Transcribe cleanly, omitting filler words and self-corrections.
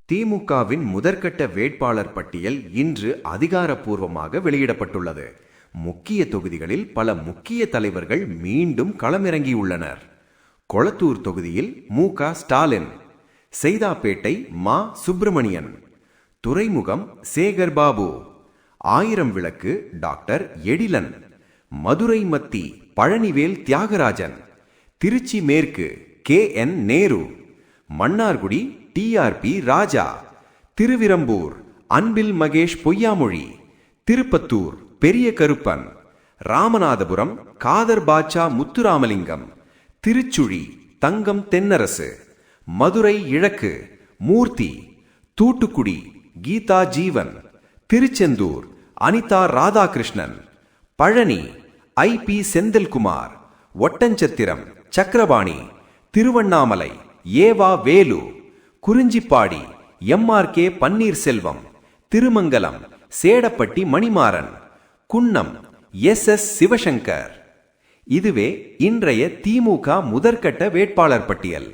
திமுகவின் முதற்கட்ட வேட்பாளர் பட்டியல் இன்று அதிகாரப்பூர்வமாக வெளியிடப்பட்டுள்ளது. முக்கிய தொகுதிகளில் பல முக்கிய தலைவர்கள் மீண்டும் களமிறங்கியுள்ளனர். கொளத்தூர் தொகுதியில் மு.க. ஸ்டாலின், செய்தாப்பேட்டை மா. சுப்பிரமணியன், துறைமுகம் சேகர் பாபு, ஆயிரம் விளக்கு டாக்டர் எழிலன், மதுரை மத்தி பழனிவேல் தியாகராஜன், திருச்சி மேற்கு கே.என். நேரு, மன்னார்குடி டி.ஆர்.பி. ராஜா, திருவிரம்பூர் அன்பில் மகேஷ் பொய்யாமொழி, திருப்பத்தூர் பெரிய கருப்பன், ராமநாதபுரம் காதர் பாட்சா முத்துராமலிங்கம், திருச்சுழி தங்கம் தென்னரசு, மதுரை இழக்கு மூர்த்தி, தூட்டுக்குடி கீதா ஜீவன், திருச்செந்தூர் அனிதா ராதாகிருஷ்ணன், பழனி ஐ.பி. செந்தில்குமார், ஒட்டஞ்சத்திரம் சக்கரபாணி, திருவண்ணாமலை ஏவா வேலு, குறிஞ்சிப்பாடி எம்.ஆர்.கே. பன்னீர்செல்வம், திருமங்கலம் சேடப்பட்டி மணிமாறன், குன்னம் எஸ்.எஸ். சிவசங்கர். இதுவே இன்றைய திமுக முதற்கட்ட வேட்பாளர் பட்டியல்.